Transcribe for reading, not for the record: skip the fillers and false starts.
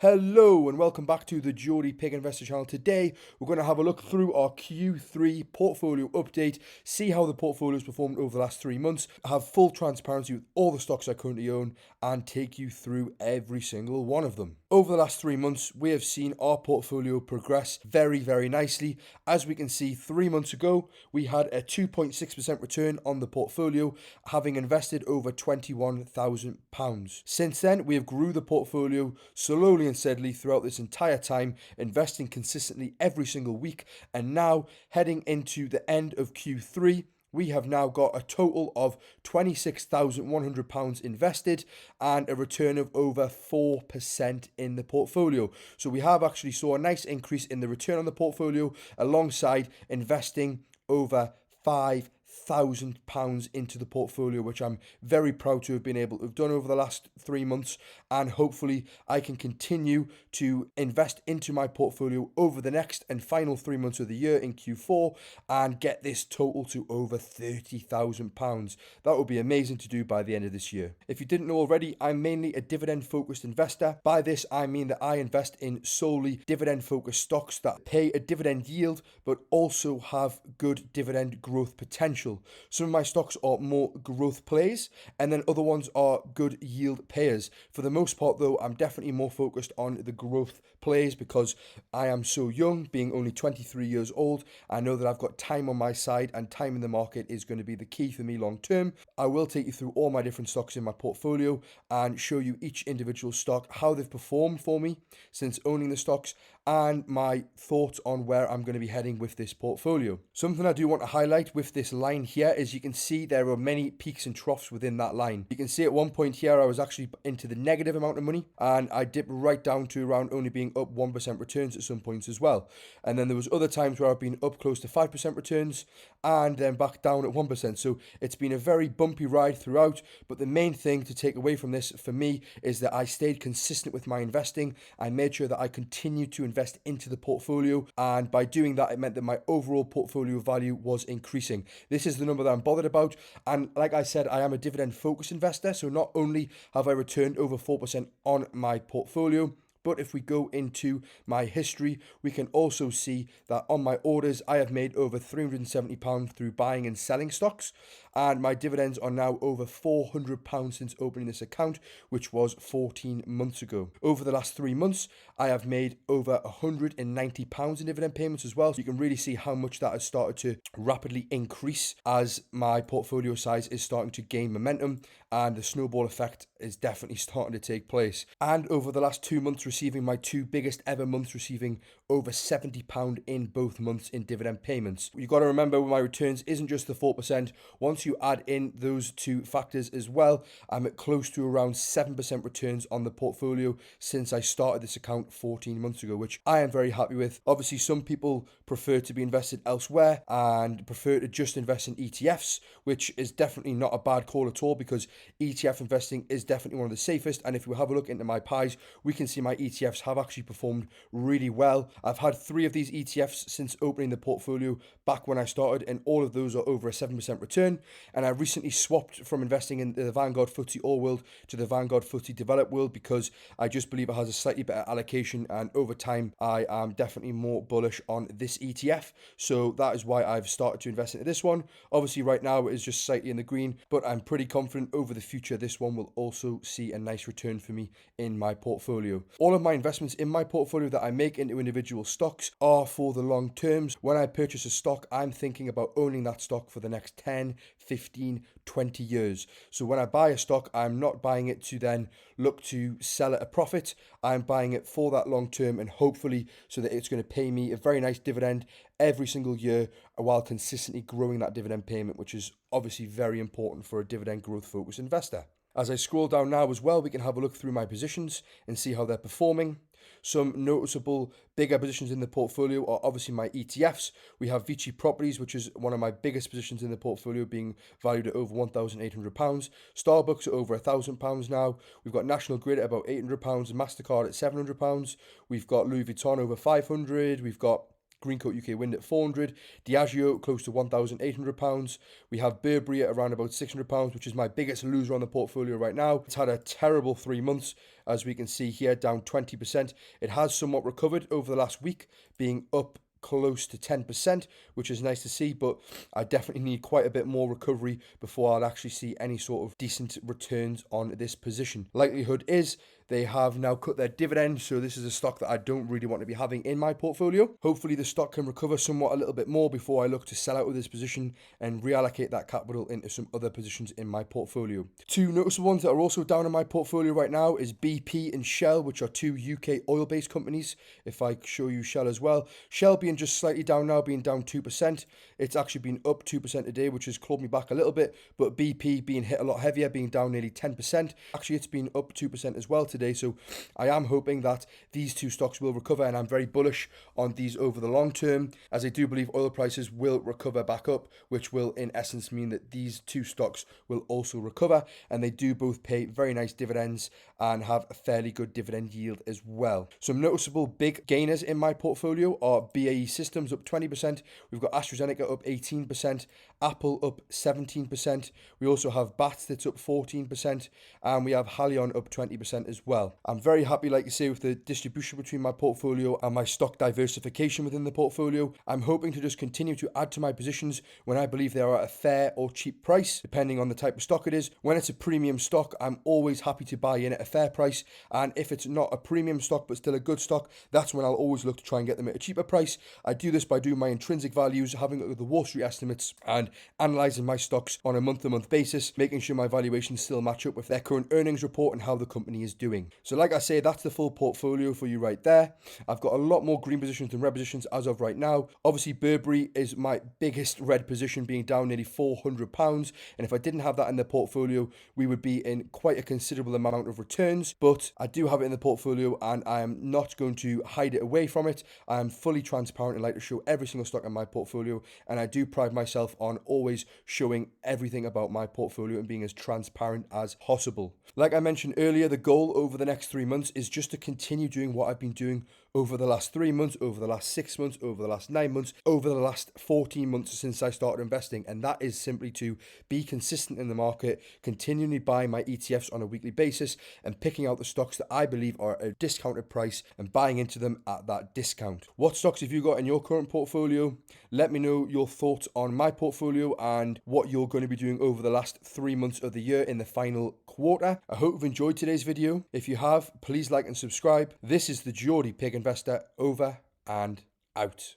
Hello and welcome back to the Geordie Pig Investor channel. Today we're going to have a look through our Q3 portfolio update, see how the portfolio has performed over the last 3 months, have full transparency with all the stocks I currently own and take you through every single one of them. Over the last 3 months we have seen our portfolio progress very nicely. As we can see, 3 months ago we had a 2.6% return on the portfolio, having invested over £21,000. Since then we have grew the portfolio slowly and steadily throughout this entire time, investing consistently every single week, and now heading into the end of Q3 we have now got a total of £26,100 invested and a return of over 4% in the portfolio. So we have actually saw a nice increase in the return on the portfolio alongside investing over £5,000 into the portfolio, which I'm very proud to have been able to have done over the last 3 months, and hopefully I can continue to invest into my portfolio over the next and final 3 months of the year in Q4 and get this total to over £30,000. That would be amazing to do by the end of this year. If you didn't know already, I'm mainly a dividend focused investor. By this I mean that I invest in solely dividend focused stocks that pay a dividend yield but also have good dividend growth potential. Some of my stocks are more growth plays and then other ones are good yield payers. For the most part though, I'm definitely more focused on the growth plays because I am so young, being only 23 years old. I know that I've got time on my side and time in the market is going to be the key for me long term. I will take you through all my different stocks in my portfolio and show you each individual stock, how they've performed for me since owning the stocks, and my thoughts on where I'm going to be heading with this portfolio. Something I do want to highlight with this line here is you can see there are many peaks and troughs within that line. You can see at one point here I was actually into the negative amount of money and I dipped right down to around only being up 1% returns at some points as well. And then there was other times where I've been up close to 5% returns and then back down at 1%. So it's been a very bumpy ride throughout, but the main thing to take away from this for me is that I stayed consistent with my investing. I made sure that I continued to invest into the portfolio, and by doing that it meant that my overall portfolio value was increasing. This is the number that I'm bothered about, and like I said, I am a dividend focused investor, so not only have I returned over 4% on my portfolio, but if we go into my history, we can also see that on my orders, I have made over £370 through buying and selling stocks. And my dividends are now over £400 since opening this account, which was 14 months ago. Over the last 3 months, I have made over £190 in dividend payments as well. So you can really see how much that has started to rapidly increase as my portfolio size is starting to gain momentum and the snowball effect is definitely starting to take place. And over the last 2 months, receiving my 2 biggest ever months, receiving over £70 in both months in dividend payments. You've got to remember my returns isn't just the 4%. Once you add in those 2 factors as well, I'm at close to around 7% returns on the portfolio since I started this account 14 months ago, which I am very happy with. Obviously, some people prefer to be invested elsewhere and prefer to just invest in ETFs, which is definitely not a bad call at all because ETF investing is definitely one of the safest. And if we have a look into my pies, we can see my ETFs have actually performed really well. I've had 3 of these ETFs since opening the portfolio back when I started, and all of those are over a 7% return. And I recently swapped from investing in the Vanguard FTSE All World to the Vanguard FTSE Developed World because I just believe it has a slightly better allocation, and over time I am definitely more bullish on this ETF. So that is why I've started to invest into this one. Obviously right now it is just slightly in the green, but I'm pretty confident over the future this one will also see a nice return for me in my portfolio. All of my investments in my portfolio that I make into individual stocks are for the long terms. When I purchase a stock, I'm thinking about owning that stock for the next 10, 15, 20 years. So when I buy a stock, I'm not buying it to then look to sell at a profit. I'm buying it for that long term and hopefully so that it's going to pay me a very nice dividend every single year while consistently growing that dividend payment, which is obviously very important for a dividend growth focused investor. As I scroll down now as well, we can have a look through my positions and see how they're performing. Some noticeable bigger positions in the portfolio are obviously my ETFs. We have Vici Properties, which is one of my biggest positions in the portfolio, being valued at over £1,800. Starbucks at over £1,000 now. We've got National Grid at about £800, MasterCard at £700. We've got Louis Vuitton over £500. We've got Greencoat UK Wind at 400, Diageo close to £1,800. We have Burberry at around about £600, which is my biggest loser on the portfolio right now. It's had a terrible 3 months, as we can see here, down 20%. It has somewhat recovered over the last week, being up close to 10%, which is nice to see, but I definitely need quite a bit more recovery before I'll actually see any sort of decent returns on this position. Likelihood is they have now cut their dividend, so this is a stock that I don't really want to be having in my portfolio. Hopefully the stock can recover somewhat a little bit more before I look to sell out of this position and reallocate that capital into some other positions in my portfolio. Two noticeable ones that are also down in my portfolio right now is BP and Shell, which are two UK oil-based companies. If I show you Shell as well, Shell being just slightly down now, being down 2%. It's actually been up 2% today, which has clawed me back a little bit, but BP being hit a lot heavier, being down nearly 10%. Actually, it's been up 2% as well today, so I am hoping that these two stocks will recover, and I'm very bullish on these over the long term, as I do believe oil prices will recover back up, which will in essence mean that these two stocks will also recover, and they do both pay very nice dividends and have a fairly good dividend yield as well. Some noticeable big gainers in my portfolio are BAE Systems up 20%, we've got AstraZeneca up 18%, Apple up 17%, we also have BAT that's up 14%, and we have Halion up 20% as well. I'm very happy, like I say, with the distribution between my portfolio and my stock diversification within the portfolio. I'm hoping to just continue to add to my positions when I believe they are at a fair or cheap price, depending on the type of stock it is. When it's a premium stock, I'm always happy to buy in at a fair price, and if it's not a premium stock but still a good stock, that's when I'll always look to try and get them at a cheaper price. I do this by doing my intrinsic values, having a look at the Wall Street estimates, and analysing my stocks on a month-to-month basis, making sure my valuations still match up with their current earnings report and how the company is doing. So like I say, that's the full portfolio for you right there. I've got a lot more green positions than red positions as of right now. Obviously, Burberry is my biggest red position, being down nearly £400. And if I didn't have that in the portfolio, we would be in quite a considerable amount of returns. But I do have it in the portfolio, and I am not going to hide it away from it. I am fully transparent and like to show every single stock in my portfolio. And I do pride myself on always showing everything about my portfolio and being as transparent as possible. Like I mentioned earlier, the goal over the next 3 months is just to continue doing what I've been doing over the last 3 months, over the last 6 months, over the last 9 months, over the last 14 months since I started investing. And that is simply to be consistent in the market, continually buying my ETFs on a weekly basis and picking out the stocks that I believe are at a discounted price and buying into them at that discount. What stocks have you got in your current portfolio? Let me know your thoughts on my portfolio and what you're going to be doing over the last 3 months of the year in the final quarter. I hope you've enjoyed today's video. If you have, please like and subscribe. This is the Geordie Pig Investor, over and out.